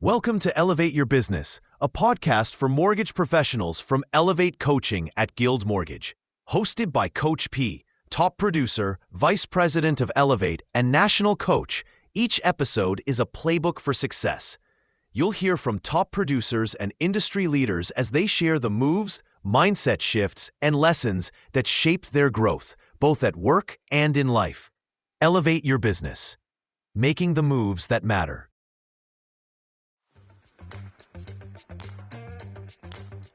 Welcome to Elevate Your Business, a podcast for mortgage professionals from Elevate Coaching at Guild Mortgage. Hosted by Coach P, top producer, vice president of Elevate, and national coach, each episode is a playbook for success. You'll hear from top producers and industry leaders as they share the moves, mindset shifts, and lessons that shaped their growth, both at work and in life. Elevate your business, making the moves that matter.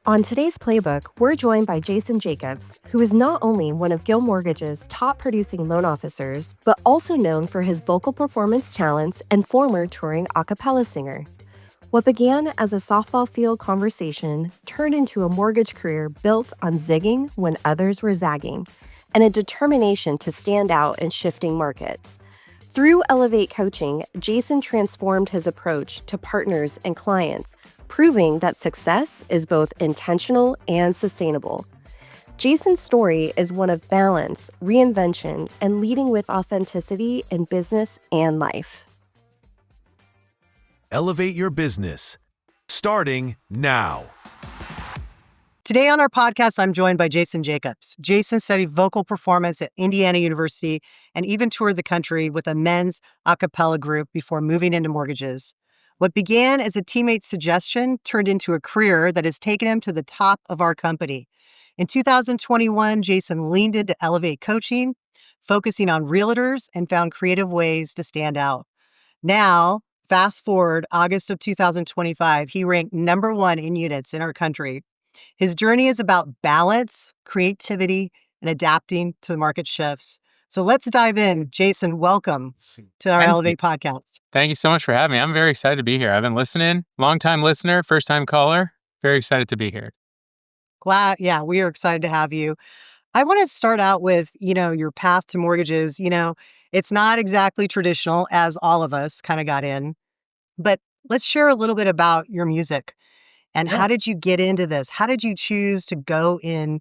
On today's playbook, we're joined by Jason Jacobs, who is not only one of Guild Mortgage's top producing loan officers, but also known for his vocal performance talents and former touring a cappella singer. What began as a softball field conversation turned into a mortgage career built on zigging when others were zagging, and a determination to stand out in shifting markets. Through Elevate Coaching, Jason transformed his approach to partners and clients, proving that success is both intentional and sustainable. Jason's story is one of balance, reinvention, and leading with authenticity in business and life. Elevate your business, starting now. Today on our podcast, I'm joined by Jason Jacobs. Jason studied vocal performance at Indiana University and even toured the country with a men's a cappella group before moving into mortgages. What began as a teammate's suggestion turned into a career that has taken him to the top of our company. In 2021, Jason leaned into Elevate Coaching, focusing on realtors and found creative ways to stand out. Now, fast forward August of 2025, he ranked number one in units in our country. His journey is about balance, creativity, and adapting to the market shifts. So let's dive in. Jason, welcome to our Elevate podcast. Thank you so much for having me. I'm very excited to be here. I've been listening, long-time listener, first-time caller. Very excited to be here. Yeah, we are excited to have you. I want to start out with, your path to mortgages. It's not exactly traditional, as all of us kind of got in, but let's share a little bit about your music and how did you get into this? How did you choose to go into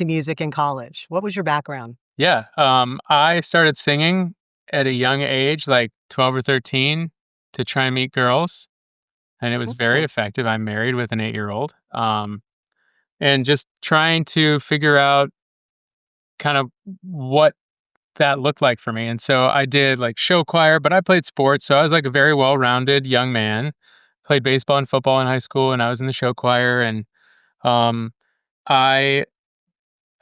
music in college? What was your background? Yeah, I started singing at a young age, like 12 or 13, to try and meet girls, and it was very effective. I'm married with an 8-year-old, and just trying to figure out kind of what that looked like for me. And so I did like show choir, but I played sports, so I was like a very well-rounded young man. Played baseball and football in high school, and I was in the show choir, and I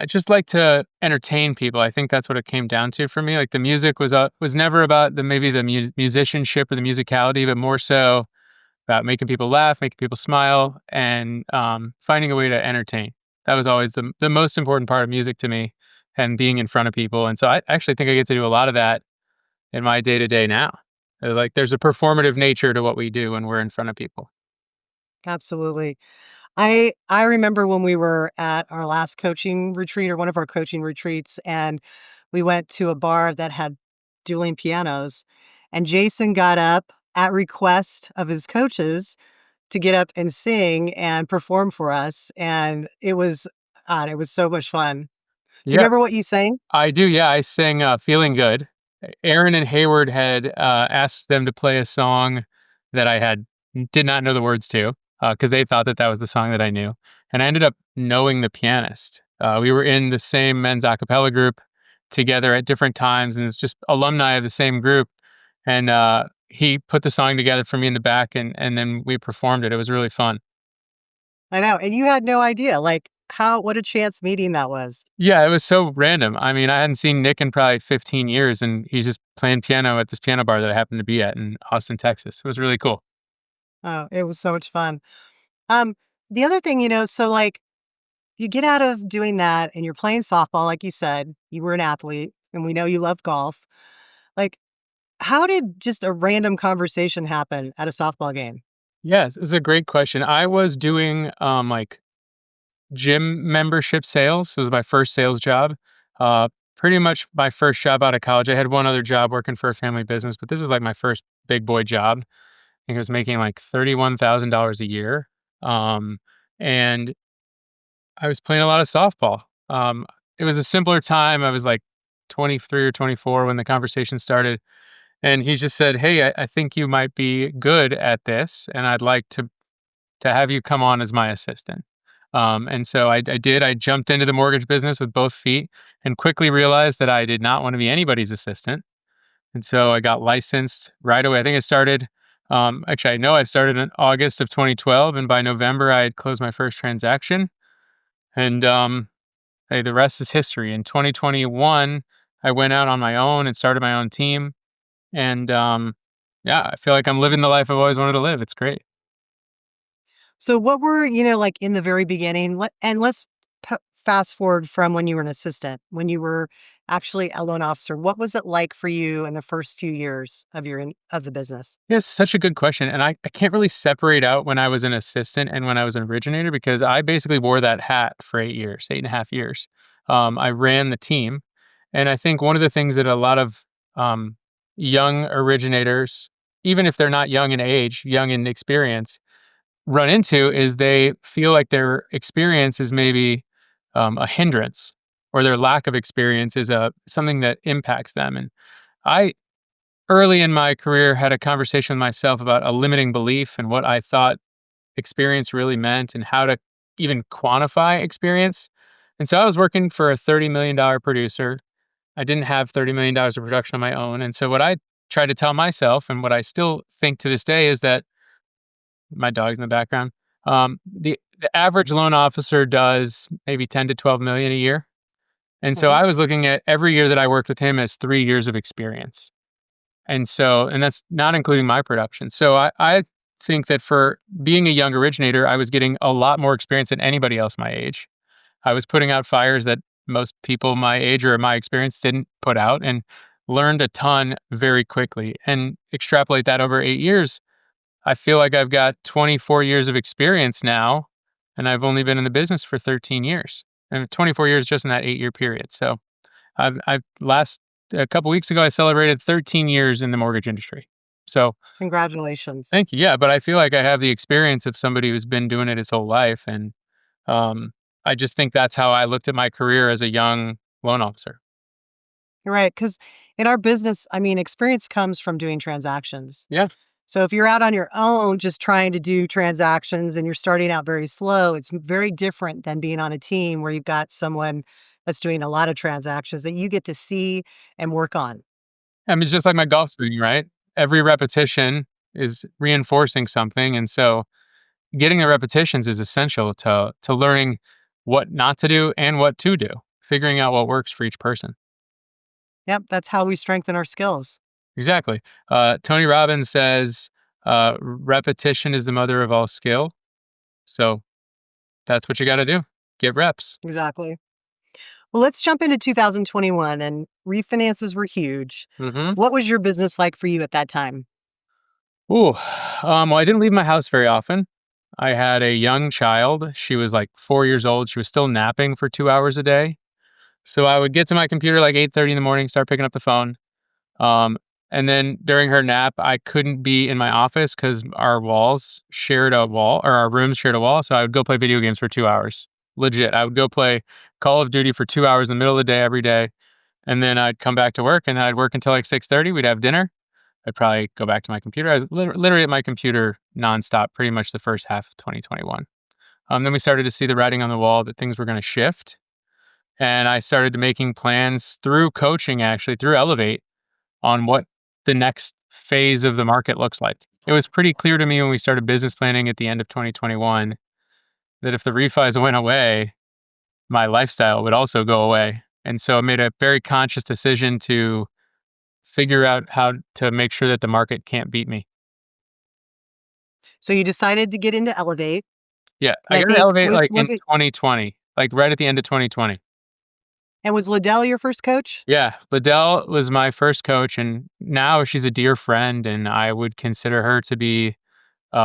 just like to entertain people. I think that's what it came down to for me. Like the music was never about the musicianship or the musicality, but more so about making people laugh, making people smile, and finding a way to entertain. That was always the most important part of music to me, and being in front of people. And so I actually think I get to do a lot of that in my day-to-day now. Like there's a performative nature to what we do when we're in front of people. Absolutely. I remember when we were at our last coaching retreat or one of our coaching retreats, and we went to a bar that had dueling pianos, and Jason got up at request of his coaches to get up and sing and perform for us. And it was so much fun. Do you remember what you sang? I do. Yeah. I sang Feeling Good. Aaron and Hayward had asked them to play a song that I did not know the words to, because they thought that was the song that I knew. And I ended up knowing the pianist. We were in the same men's a cappella group together at different times, and it's just alumni of the same group. And he put the song together for me in the back, and then we performed it. It was really fun. I know. And you had no idea, what a chance meeting that was. Yeah, it was so random. I mean, I hadn't seen Nick in probably 15 years, and he's just playing piano at this piano bar that I happened to be at in Austin, Texas. It was really cool. Oh, it was so much fun. The other thing, you get out of doing that and you're playing softball, like you said, you were an athlete and we know you love golf. Like, how did just a random conversation happen at a softball game? Yes, it's a great question. I was doing gym membership sales. It was my first sales job. Pretty much my first job out of college. I had one other job working for a family business, but this was like my first big boy job. I think I was making like $31,000 a year. And I was playing a lot of softball. It was a simpler time. I was like 23 or 24 when the conversation started. And he just said, "Hey, I think you might be good at this, and I'd like to have you come on as my assistant." And so I did. I jumped into the mortgage business with both feet and quickly realized that I did not want to be anybody's assistant. And so I got licensed right away. I think I started, actually, I know I started in August of 2012. And by November, I had closed my first transaction. And hey, the rest is history. In 2021, I went out on my own and started my own team. And yeah, I feel like I'm living the life I've always wanted to live. It's great. So what were, like in the very beginning, let's fast forward from when you were an assistant, when you were actually a loan officer, what was it like for you in the first few years of of the business? Yes, such a good question. And I can't really separate out when I was an assistant and when I was an originator because I basically wore that hat for 8 years, 8.5 years. I ran the team. And I think one of the things that a lot of young originators, even if they're not young in age, young in experience, run into is they feel like their experience is maybe a hindrance or their lack of experience is something that impacts them. And I early in my career had a conversation with myself about a limiting belief and what I thought experience really meant and how to even quantify experience. And so I was working for a $30 million producer. I didn't have $30 million of production on my own. And so what I tried to tell myself and what I still think to this day is that my dog's in the background. The average loan officer does maybe 10 to 12 million a year. And so Mhm. I was looking at every year that I worked with him as 3 years of experience. And that's not including my production. So I think that for being a young originator, I was getting a lot more experience than anybody else my age. I was putting out fires that most people my age or my experience didn't put out and learned a ton very quickly. And extrapolate that over 8 years, I feel like I've got 24 years of experience now, and I've only been in the business for 13 years. And 24 years just in that 8 year period. So I've last a couple weeks ago, I celebrated 13 years in the mortgage industry. So Congratulations. thank you. Yeah, but I feel like I have the experience of somebody who's been doing it his whole life, and um, I just think that's how I looked at my career as a young loan officer. You're right. Because in our business, I mean, experience comes from doing transactions. Yeah, So if you're out on your own just trying to do transactions and you're starting out very slow, it's very different than being on a team where you've got someone that's doing a lot of transactions that you get to see and work on. I mean, it's just like my golf swing, right? Every repetition is reinforcing something, and so getting the repetitions is essential to learning what not to do and what to do, figuring out what works for each person. Yep, that's how we strengthen our skills. Exactly. Tony Robbins says, repetition is the mother of all skill. So that's what you got to do. Get reps. Exactly. Well, let's jump into 2021 and refinances were huge. Hmm. What was your business like for you at that time? Ooh. Well, I didn't leave my house very often. I had a young child. She was like 4 years old. She was still napping for 2 hours a day. So I would get to my computer like 8:30 in the morning, start picking up the phone. Um, and then during her nap, I couldn't be in my office because our walls shared a wall or our rooms shared a wall. So I would go play video games for 2 hours. Legit. I would go play Call of Duty for 2 hours in the middle of the day every day. And then I'd come back to work and I'd work until like 6:30. We'd have dinner. I'd probably go back to my computer. I was literally at my computer nonstop pretty much the first half of 2021. Then we started to see the writing on the wall that things were going to shift. And I started making plans through coaching, actually, through Elevate on what the next phase of the market looks like. It was pretty clear to me when we started business planning at the end of 2021 that if the refis went away, my lifestyle would also go away. And so I made a very conscious decision to figure out how to make sure that the market can't beat me. So you decided to get into Elevate. Yeah, And I I got to think, Elevate like in was it, 2020, like right at the end of 2020. and was Liddell your first coach? Yeah, Liddell was my first coach, and now she's a dear friend, and I would consider her to be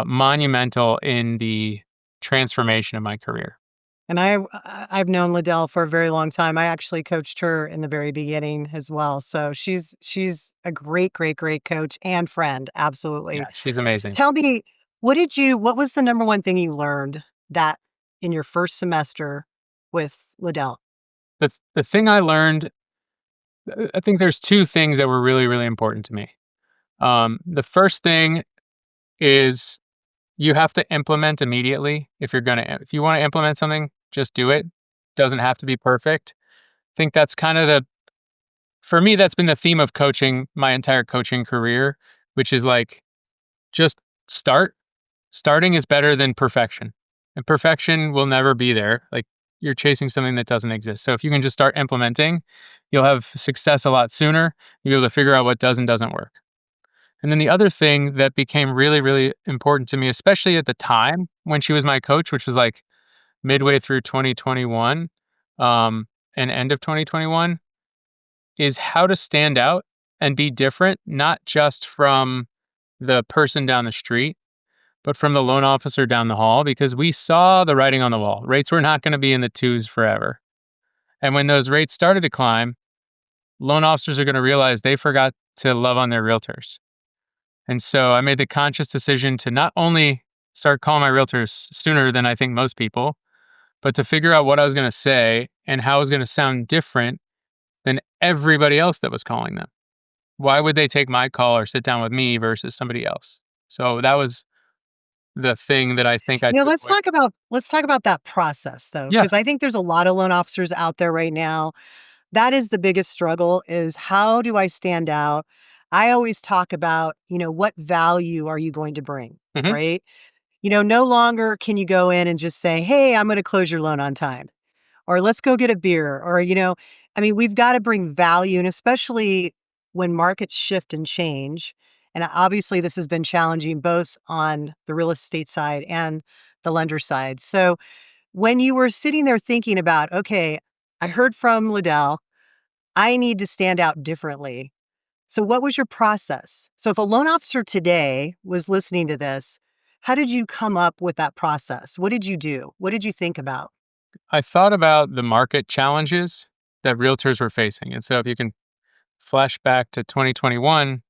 monumental in the transformation of my career. And I've known Liddell for a very long time. I actually coached her in the very beginning as well. So she's a great, great, great coach and friend. Yeah, Absolutely. she's amazing. Tell me, what was the number one thing you learned that in your first semester with Liddell? The thing I learned, I think there's two things that were really, really important to me. The first thing is you have to implement immediately. If you want to implement something, just do it. Doesn't have to be perfect. I think that's kind of for me, that's been the theme of coaching my entire coaching career, which is like, just start. Starting is better than perfection. And perfection will never be there. Like, you're chasing something that doesn't exist. So if you can just start implementing, you'll have success a lot sooner. You'll be able to figure out what does and doesn't work. And then the other thing that became really, really important to me, especially at the time when she was my coach, which was like midway through 2021 and end of 2021, is how to stand out and be different, not just from the person down the street, but from the loan officer down the hall, because we saw the writing on the wall. Rates were not going to be in the twos forever. And when those rates started to climb, loan officers are going to realize they forgot to love on their realtors. And so I made the conscious decision to not only start calling my realtors sooner than I think most people, but to figure out what I was going to say and how it was going to sound different than everybody else that was calling them. Why would they take my call or sit down with me versus somebody else? So that was the thing that I think I took Let's away. talk about that process though, Yeah. because I think there's a lot of loan officers out there right now. That is the biggest struggle, is how do I stand out? I always talk about, what value are you going to bring, Mhm. right? No longer can you go in and just say, hey, I'm going to close your loan on time, or let's go get a beer, or, we've got to bring value. And especially when markets shift and change. And obviously, this has been challenging both on the real estate side and the lender side. So when you were sitting there thinking about, okay, I heard from Liddell, I need to stand out differently. So what was your process? So if a loan officer today was listening to this, how did you come up with that process? What did you do? What did you think about? I thought about the market challenges that realtors were facing. And so if you can flash back to 2021,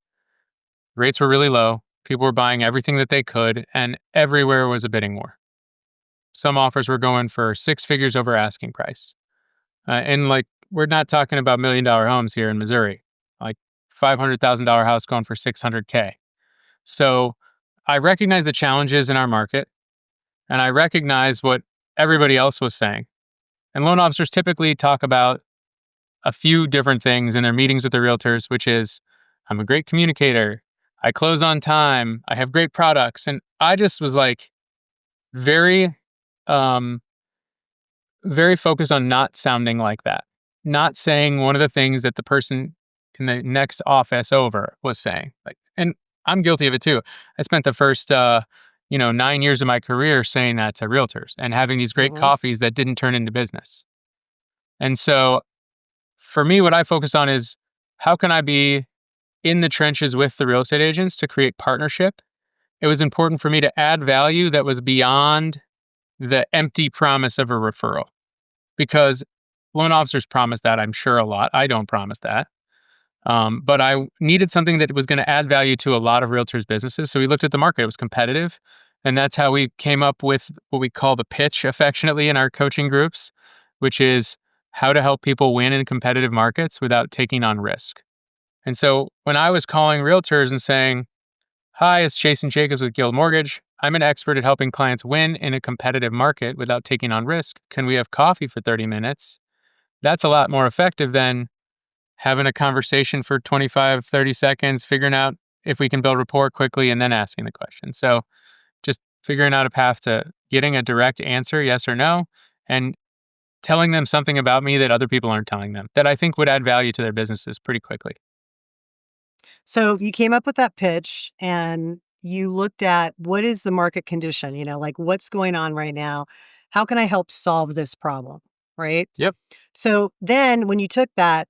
rates were really low. People were buying everything that they could, and everywhere was a bidding war. Some offers were going for six figures over asking price. And like, we're not talking about $1 million homes here in Missouri, like $500,000 house going for $600K. So I recognize the challenges in our market, and I recognize what everybody else was saying. And loan officers typically talk about a few different things in their meetings with the realtors, which is, I'm a great communicator, I close on time, I have great products. And I just was like very, um, very focused on not sounding like that, not saying one of the things that the person in the next office over was saying. Like, and I'm guilty of it too. I spent the first, 9 years of my career saying that to realtors and having these great Mhm. coffees that didn't turn into business. And so for me, what I focus on is, how can I be in the trenches with the real estate agents to create partnership? It was important for me to add value that was beyond the empty promise of a referral, because loan officers promise that, I'm sure, a lot. I don't promise that. But I needed something that was going to add value to a lot of realtors' businesses. So we looked at the market. It was competitive. And that's how we came up with what we call the pitch affectionately in our coaching groups, which is how to help people win in competitive markets without taking on risk. And so when I was calling realtors and saying, hi, it's Jason Jacobs with Guild Mortgage. I'm an expert at helping clients win in a competitive market without taking on risk. Can we have coffee for 30 minutes? That's a lot more effective than having a conversation for 25, 30 seconds, figuring out if we can build rapport quickly, and then asking the question. So just figuring out a path to getting a direct answer, yes or no, and telling them something about me that other people aren't telling them that I think would add value to their businesses pretty quickly. So you came up with that pitch and you looked at what is the market condition, like what's going on right now? How can I help solve this problem? Right. Yep. So then when you took that,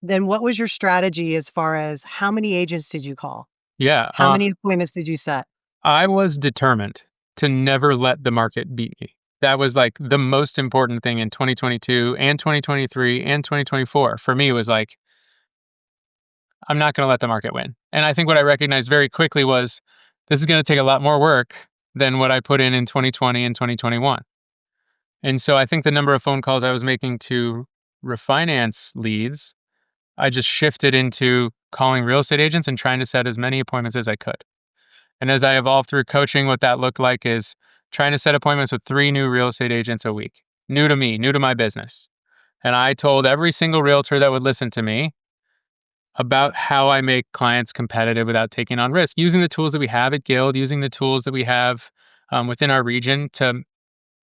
then what was your strategy as far as how many agents did you call? Yeah. How many appointments did you set? I was determined to never let the market beat me. That was like the most important thing in 2022 and 2023 and 2024. For me, it was like, I'm not going to let the market win. And I think what I recognized very quickly was, this is going to take a lot more work than what I put in 2020 and 2021. And so I think the number of phone calls I was making to refinance leads, I just shifted into calling real estate agents and trying to set as many appointments as I could. And as I evolved through coaching, what that looked like is trying to set appointments with 3 new real estate agents a week, new to me, new to my business. And I told every single realtor that would listen to me about how I make clients competitive without taking on risk, using the tools that we have at Guild, using the tools that we have within our region to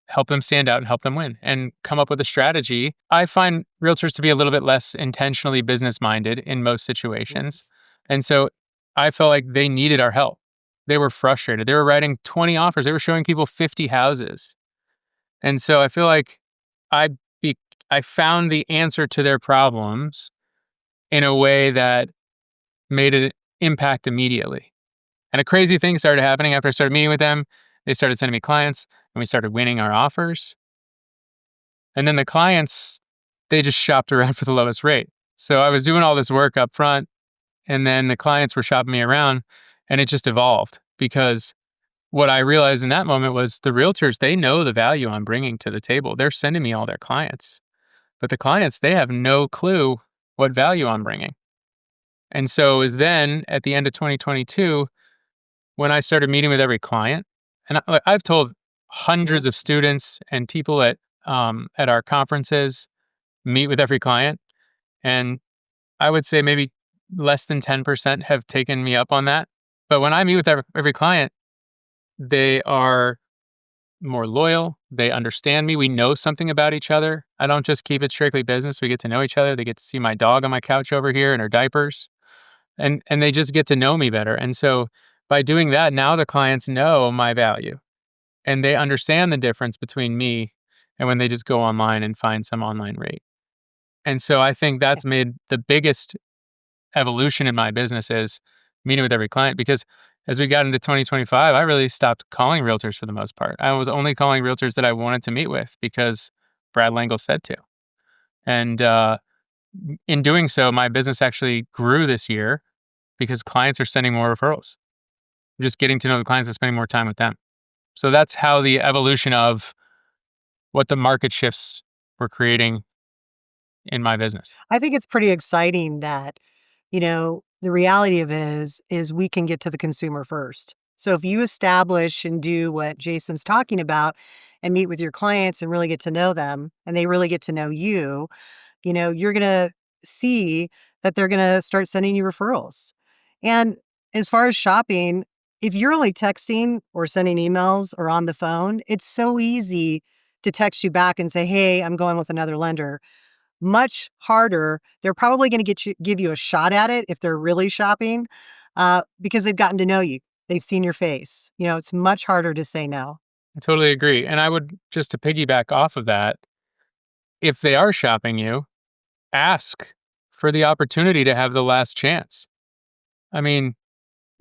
help them stand out and help them win and come up with a strategy. I find realtors to be a little bit less intentionally business minded in most situations. And so I felt like they needed our help. They were frustrated. They were writing 20 offers. They were showing people 50 houses. And so I feel like I found the answer to their problems in a way that made an impact immediately. And a crazy thing started happening after I started meeting with them. They started sending me clients and we started winning our offers. And then the clients, they just shopped around for the lowest rate. So I was doing all this work up front and then the clients were shopping me around and it just evolved because what I realized in that moment was the realtors, they know the value I'm bringing to the table. They're sending me all their clients. But the clients, they have no clue what value I'm bringing. And so it was then at the end of 2022 when I started meeting with every client. And I've told hundreds of students and people at our conferences, meet with every client. And I would say maybe less than 10% have taken me up on that. But when I meet with every client, they are more loyal. They understand me. We know something about each other. I don't just keep it strictly business. We get to know each other. They get to see my dog on my couch over here in her diapers. And they just get to know me better. And so by doing that, now the clients know my value. And they understand the difference between me and when they just go online and find some online rate. And so I think that's made the biggest evolution in my business is meeting with every client because as we got into 2025, I really stopped calling realtors for the most part. I was only calling realtors that I wanted to meet with because Brad Langle said to. And in doing so, my business actually grew this year because clients are sending more referrals. Just getting to know the clients and spending more time with them. So that's how the evolution of what the market shifts were creating in my business. I think it's pretty exciting that, the reality of it is we can get to the consumer first. So if you establish and do what Jason's talking about and meet with your clients and really get to know them and they really get to know you, you're going to see that they're going to start sending you referrals. And as far as shopping, if you're only texting or sending emails or on the phone, it's so easy to text you back and say, hey, I'm going with another lender. Much harder. They're probably going to give you a shot at it if they're really shopping because they've gotten to know you. They've seen your face. It's much harder to say no. I totally agree. And I would just to piggyback off of that, if they are shopping you, ask for the opportunity to have the last chance. I mean,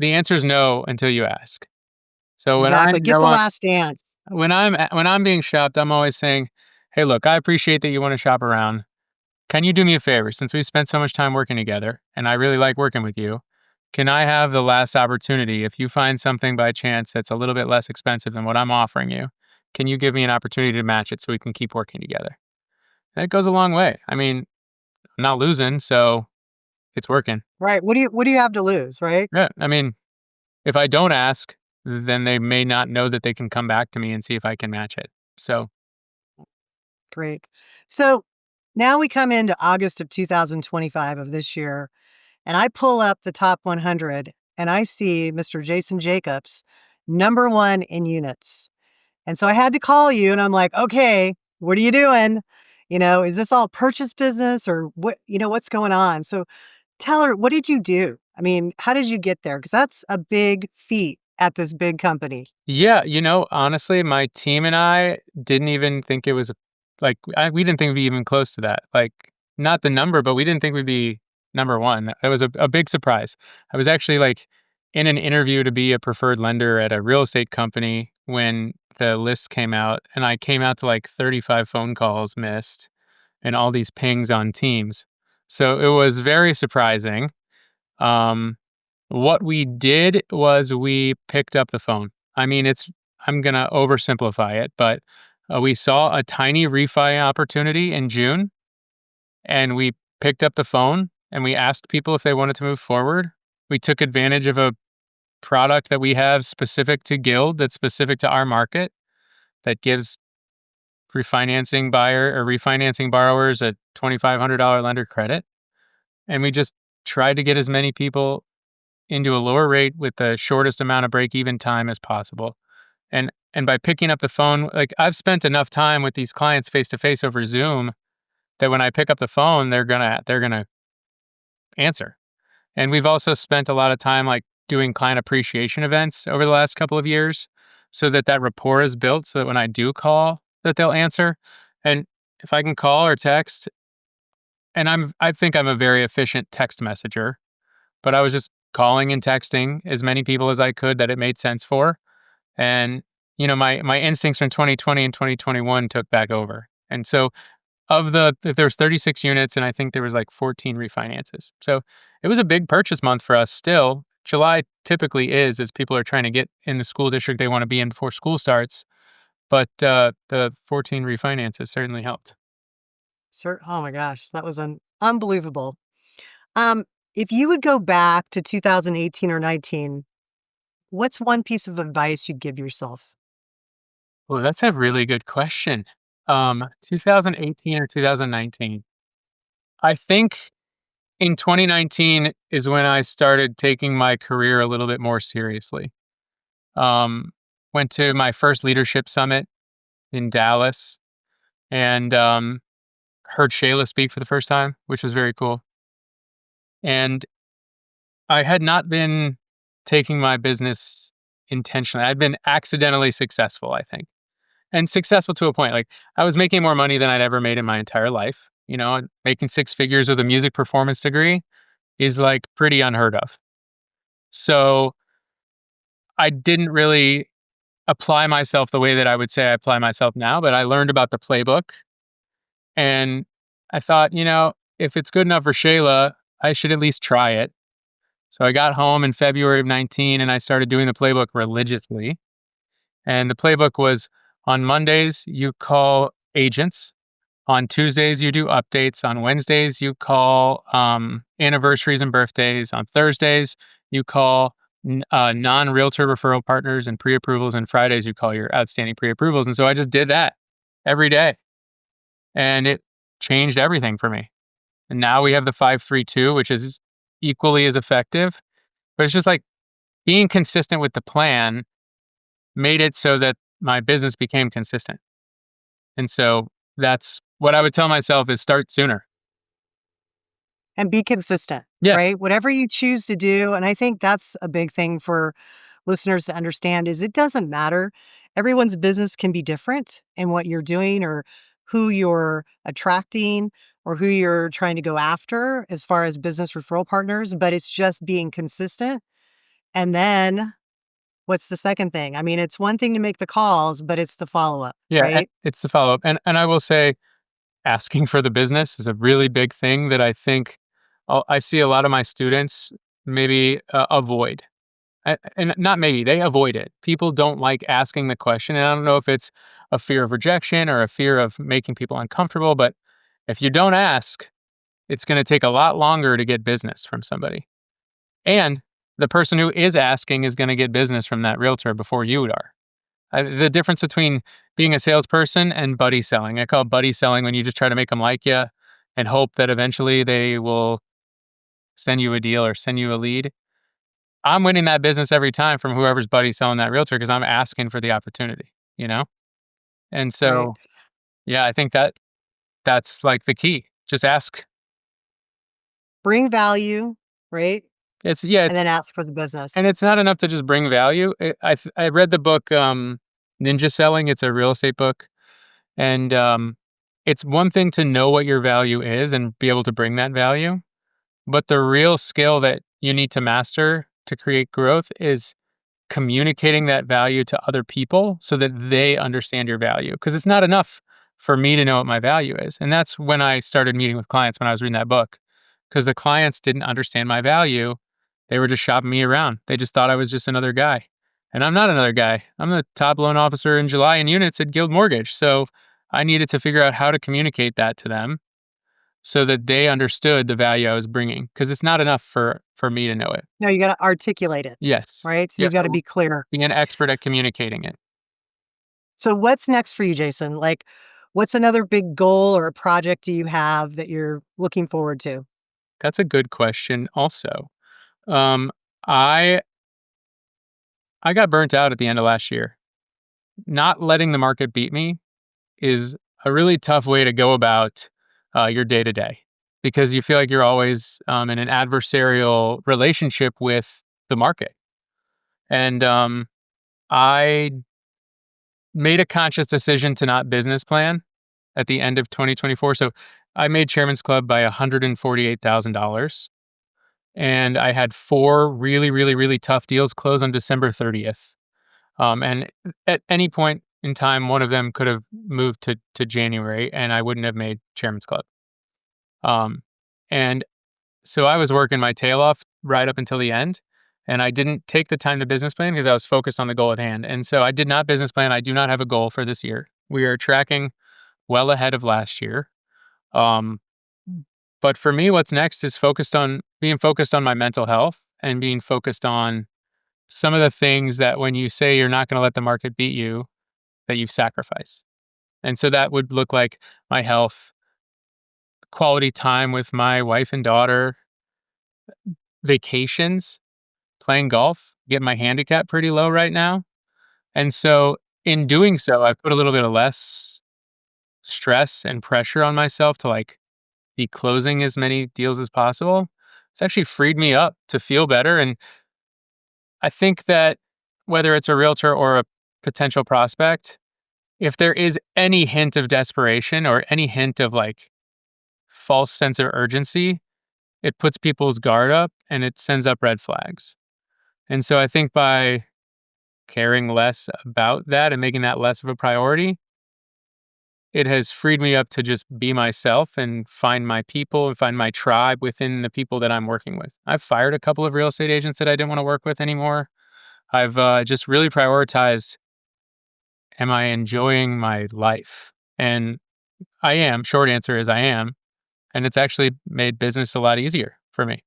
the answer is no until you ask. So when Exactly. Get the last dance. When I'm being shopped, I'm always saying, "Hey, look, I appreciate that you want to shop around. Can you do me a favor? Since we've spent so much time working together, and I really like working with you, can I have the last opportunity? If you find something by chance that's a little bit less expensive than what I'm offering you, can you give me an opportunity to match it so we can keep working together?" That goes a long way. I mean, I'm not losing, so it's working. Right. What do you have to lose, right? Yeah. I mean, if I don't ask, then they may not know that they can come back to me and see if I can match it. So Great. So now we come into August of 2025 of this year, and I pull up the top 100 and I see Mr. Jason Jacobs, number 1 in units. And so I had to call you and I'm like, okay, what are you doing? Is this all purchase business or what, what's going on? So tell her, what did you do? I mean, how did you get there? Because that's a big feat at this big company. yeah, honestly, my team and I didn't even think it was we didn't think we'd be even close to that. Like, not the number, but we didn't think we'd be number 1. It was a big surprise. I was actually in an interview to be a preferred lender at a real estate company when the list came out, and I came out to 35 phone calls missed and all these pings on Teams. So it was very surprising. What we did was we picked up the phone. I mean, I'm going to oversimplify it, but we saw a tiny refi opportunity in June and we picked up the phone and we asked people if they wanted to move forward. We took advantage of a product that we have specific to Guild, that's specific to our market, that gives refinancing borrowers a $2,500 lender credit. And we just tried to get as many people into a lower rate with the shortest amount of break-even time as possible. And by picking up the phone, like I've spent enough time with these clients face to face over Zoom that when I pick up the phone, they're gonna answer. And we've also spent a lot of time like doing client appreciation events over the last couple of years, so that rapport is built, so that when I do call, that they'll answer. And if I can call or text, and I think I'm a very efficient text messenger, but I was just calling and texting as many people as I could that it made sense for. And, my instincts from 2020 and 2021 took back over. And so if there was 36 units, and I think there was like 14 refinances. So it was a big purchase month for us still. July typically is, as people are trying to get in the school district they want to be in before school starts. But the 14 refinances certainly helped. Sir, oh my gosh, that was unbelievable. If you would go back to 2018 or 19, what's one piece of advice you'd give yourself? Well, that's a really good question. 2018 or 2019? I think in 2019 is when I started taking my career a little bit more seriously. Went to my first leadership summit in Dallas and heard Shayla speak for the first time, which was very cool. And I had not been taking my business intentionally. I'd been accidentally successful, I think. And successful to a point. Like I was making more money than I'd ever made in my entire life. Making six figures with a music performance degree is like pretty unheard of. So I didn't really apply myself the way that I would say I apply myself now, but I learned about the playbook. And I thought, if it's good enough for Shayla, I should at least try it. So I got home in February of 19 and I started doing the playbook religiously. And the playbook was, on Mondays, you call agents. On Tuesdays, you do updates. On Wednesdays, you call anniversaries and birthdays. On Thursdays, you call non-realtor referral partners and pre-approvals. And Fridays, you call your outstanding pre-approvals. And so I just did that every day. And it changed everything for me. And now we have the 5-3-2, which is equally as effective. But it's just like being consistent with the plan made it so that my business became consistent. And so that's what I would tell myself, is start sooner. And be consistent, Yeah. right? Whatever you choose to do. And I think that's a big thing for listeners to understand, is it doesn't matter. Everyone's business can be different in what you're doing or who you're attracting or who you're trying to go after as far as business referral partners, but it's just being consistent. And then what's the second thing? I mean, it's one thing to make the calls, but it's the follow-up, Yeah, right? it's the follow-up. And I will say, asking for the business is a really big thing that I think I see a lot of my students maybe avoid. And not maybe, they avoid it. People don't like asking the question. And I don't know if it's a fear of rejection or a fear of making people uncomfortable, but if you don't ask, it's going to take a lot longer to get business from somebody. And the person who is asking is going to get business from that realtor before you are. The difference between being a salesperson and buddy selling, I call it buddy selling when you just try to make them like you and hope that eventually they will send you a deal or send you a lead. I'm winning that business every time from whoever's buddy selling that realtor because I'm asking for the opportunity, And so, Right. yeah, I think that's like the key. Just ask. Bring value, right? It's And then ask for the business. and it's not enough to just bring value. I read the book Ninja Selling. It's a real estate book, and it's one thing to know what your value is and be able to bring that value, but the real skill that you need to master to create growth is communicating that value to other people so that they understand your value. Because it's not enough for me to know what my value is, and that's when I started meeting with clients when I was reading that book, because the clients didn't understand my value. They were just shopping me around. They just thought I was just another guy. And I'm not another guy. I'm the top loan officer in July in units at Guild Mortgage. So I needed to figure out how to communicate that to them so that they understood the value I was bringing, because it's not enough for me to know it. No, you got to articulate it, Yes. right? So You you've have got to to be clear. be an expert at communicating it. So what's next for you, Jason? Like, what's another big goal or a project do you have that you're looking forward to? That's a good question also. Um, I I got burnt out at the end of last year. Not letting the market beat me is a really tough way to go about your day to day, because you feel like you're always in an adversarial relationship with the market. And I made a conscious decision to not business plan at the end of 2024. So I made Chairman's Club by $148,000. And I had 4 really, really, really tough deals close on December 30th. And at any point in time, one of them could have moved to January, and I wouldn't have made Chairman's Club. Um, and so I was working my tail off right up until the end, and I didn't take the time to business plan because I was focused on the goal at hand. And so I did not business plan. I do not have a goal for this year. We are tracking well ahead of last year. Um, but for me, what's next is being focused on my mental health and being focused on some of the things that when you say you're not going to let the market beat you, that you've sacrificed. And so that would look like my health, quality time with my wife and daughter, vacations, playing golf, get my handicap pretty low right now. And so in doing so, I've put a little bit of less stress and pressure on myself to like be closing as many deals as possible. It's actually freed me up to feel better. And I think that whether it's a realtor or a potential prospect, if there is any hint of desperation or any hint of like false sense of urgency, it puts people's guard up and it sends up red flags. And so I think by caring less about that and making that less of a priority, it has freed me up to just be myself and find my people and find my tribe within the people that I'm working with. I've fired a couple of real estate agents that I didn't want to work with anymore. I've just really prioritized, am I enjoying my life? And I am. Short answer is I am. And it's actually made business a lot easier for me.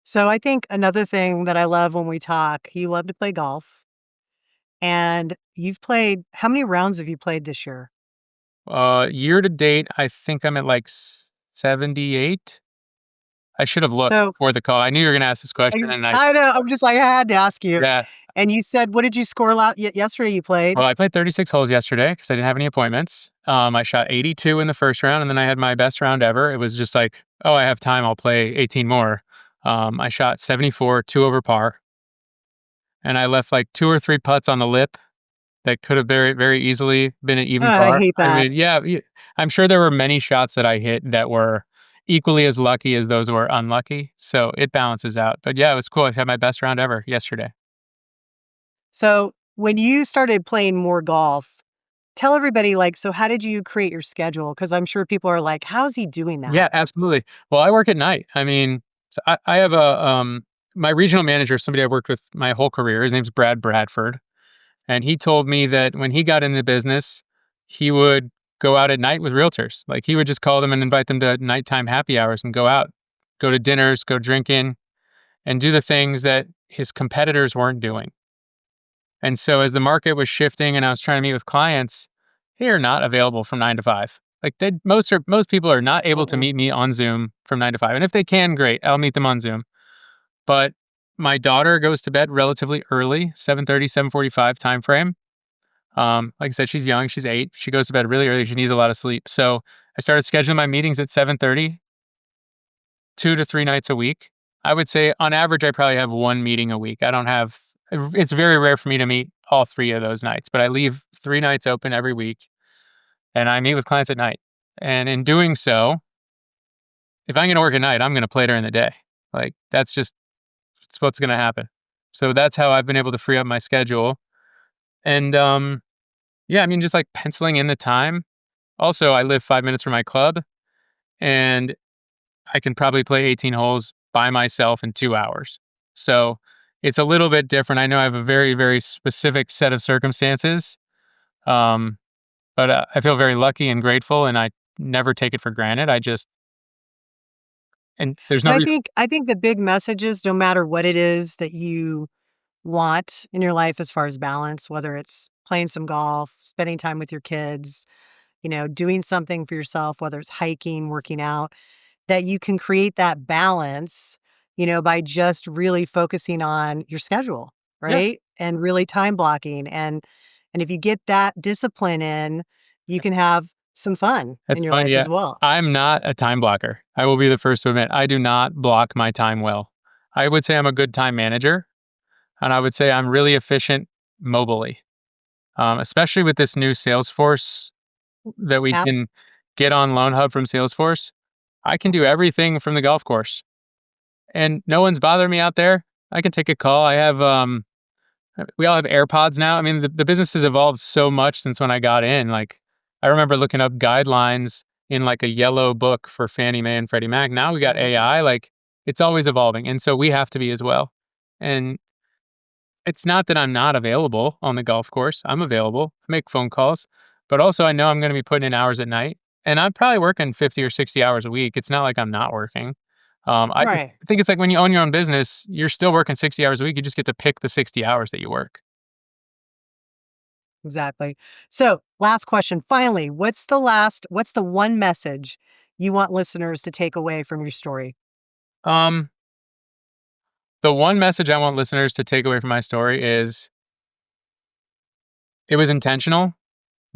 So I think another thing that I love when we talk, you love to play golf. And how many rounds have you played this year? Year to date, I think I'm at like 78. I should have looked So before the call. I knew you were going to ask this question, and I know, I'm just like, I had to ask you. yeah. And you said, what did you score yesterday you played? Well, I played 36 holes yesterday because I didn't have any appointments. I shot 82 in the first round, and then I had my best round ever. It was just like, oh, I have time. I'll play 18 more. I shot 74, 2 over par, and I left like 2 or 3 putts on the lip that could have very, very easily been an even I par. hate I that. mean, yeah, I'm sure there were many shots that I hit that were equally as lucky as those were unlucky. So it balances out. But yeah, it was cool. I had my best round ever yesterday. So when you started playing more golf, tell everybody, like, so how did you create your schedule? Because I'm sure people are like, how's he doing that? Yeah, absolutely. Well, I work at night. I mean, so I have my regional manager, somebody I've worked with my whole career. His name's Brad Bradford. And he told me that when he got into business, he would go out at night with realtors. Like he would just call them and invite them to nighttime happy hours and go out, go to dinners, go drinking, and do the things that his competitors weren't doing. And so as the market was shifting and I was trying to meet with clients, they are not available from 9 to 5. Like most people are not able to meet me on Zoom from 9 to 5. And if they can, great, I'll meet them on Zoom. But my daughter goes to bed relatively early, 7:30, 7:45 timeframe. Like I said, she's young, she's 8. She goes to bed really early. She needs a lot of sleep. So I started scheduling my meetings at 7:30, 2 to 3 nights a week. I would say on average, I probably have 1 meeting a week. It's very rare for me to meet all 3 of those nights, but I leave 3 nights open every week and I meet with clients at night. And in doing so, if I'm going to work at night, I'm going to play during the day. Like it's what's going to happen. So that's how I've been able to free up my schedule. And yeah, I mean, just like penciling in the time. Also, I live 5 minutes from my club and I can probably play 18 holes by myself in 2 hours. So it's a little bit different. I know I have a very, very specific set of circumstances. But I feel very lucky and grateful. And I never take it for granted. And there's no But reason. I think the big message is no matter what it is that you want in your life as far as balance, whether it's playing some golf, spending time with your kids, doing something for yourself, whether it's hiking, working out, that you can create that balance, by just really focusing on your schedule, Yeah, right? And really time blocking. And if you get that discipline in, you can have some fun in that's your fine. life Yeah. as well. I'm not a time blocker. I will be the first to admit I do not block my time well. I would say I'm a good time manager, and I would say I'm really efficient mobily, especially with this new Salesforce that we App. can get on Loan Hub from Salesforce. I can do everything from the golf course, and no one's bothering me out there. I can take a call. We all have AirPods now. I mean, the business has evolved so much since when I got in. Like, I remember looking up guidelines in like a yellow book for Fannie Mae and Freddie Mac. Now we got AI. Like, it's always evolving, and so we have to be as well. And it's not that I'm not available on the golf course. I'm available. I make phone calls, but also I know I'm going to be putting in hours at night, and I'm probably working 50 or 60 hours a week. It's not like I'm not working. I Right. think it's like when you own your own business, you're still working 60 hours a week. You just get to pick the 60 hours that you work. Exactly. So, last question. Finally, what's the one message you want listeners to take away from your story? Um, the one message I want listeners to take away from my story is it was intentional.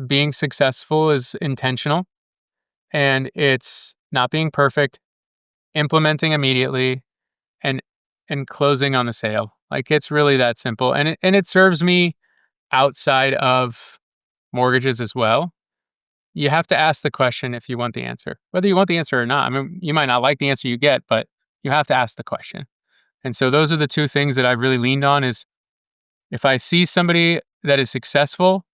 Being successful is intentional, and it's not being perfect, implementing immediately, and closing on the sale. Like, it's really that simple. And it serves me outside of mortgages as well. You have to ask the question if you want the answer, whether you want the answer or not. I mean, you might not like the answer you get, but you have to ask the question. And so those are the two things that I've really leaned on is if I see somebody that is successful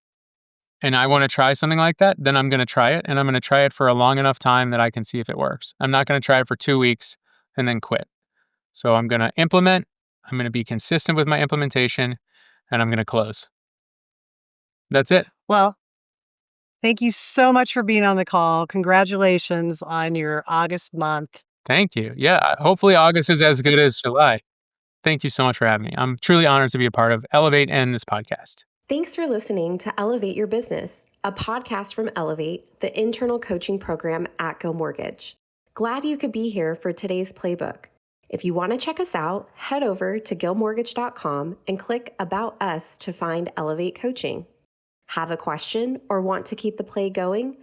and I want to try something like that, then I'm going to try it. And I'm going to try it for a long enough time that I can see if it works. I'm not going to try it for 2 weeks and then quit. So I'm going to implement, I'm going to be consistent with my implementation, and I'm going to close. That's it. Well, thank you so much for being on the call. Congratulations on your August month. Thank you. Yeah, hopefully August is as good as July. Thank you so much for having me. I'm truly honored to be a part of Elevate and this podcast. Thanks for listening to Elevate Your Business, a podcast from Elevate, the internal coaching program at Gill Mortgage. Glad you could be here for today's playbook. If you want to check us out, head over to gillmortgage.com and click About Us to find Elevate Coaching. Have a question or want to keep the play going?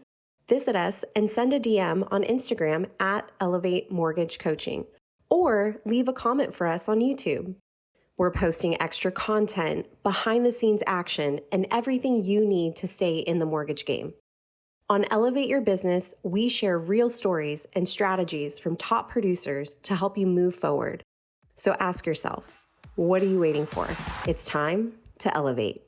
Visit us and send a DM on Instagram at Elevate Mortgage Coaching, or leave a comment for us on YouTube. We're posting extra content, behind-the-scenes action, and everything you need to stay in the mortgage game. On Elevate Your Business, we share real stories and strategies from top producers to help you move forward. So ask yourself, what are you waiting for? It's time to elevate.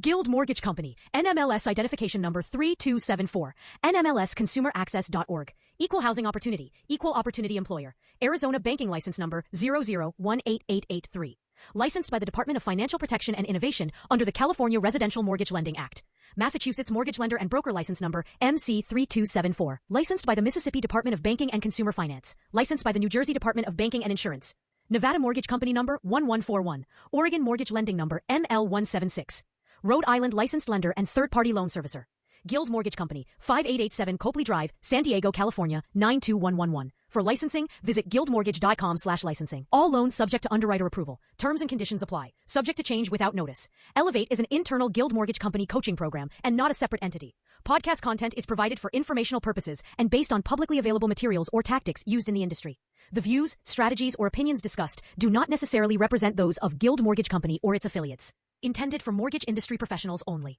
Guild Mortgage Company, NMLS identification number 3274, NMLSconsumeraccess.org, Equal Housing Opportunity, Equal Opportunity Employer, Arizona Banking License number 0018883. Licensed by the Department of Financial Protection and Innovation under the California Residential Mortgage Lending Act. Massachusetts Mortgage Lender and Broker License number MC3274. Licensed by the Mississippi Department of Banking and Consumer Finance. Licensed by the New Jersey Department of Banking and Insurance. Nevada Mortgage Company number 1141. Oregon Mortgage Lending number NL176. Rhode Island licensed lender and third-party loan servicer. Guild Mortgage Company, 5887 Copley Drive, San Diego, California, 92111. For licensing, visit guildmortgage.com/licensing. All loans subject to underwriter approval. Terms and conditions apply. Subject to change without notice. Elevate is an internal Guild Mortgage Company coaching program and not a separate entity. Podcast content is provided for informational purposes and based on publicly available materials or tactics used in the industry. The views, strategies, or opinions discussed do not necessarily represent those of Guild Mortgage Company or its affiliates. Intended for mortgage industry professionals only.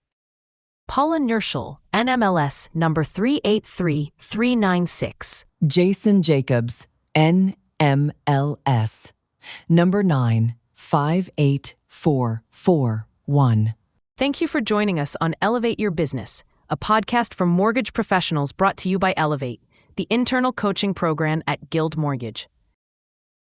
Paula Nirschl, NMLS number 383396. Jason Jacobs, NMLS number 958441. Thank you for joining us on Elevate Your Business, a podcast for mortgage professionals brought to you by Elevate, the internal coaching program at Guild Mortgage.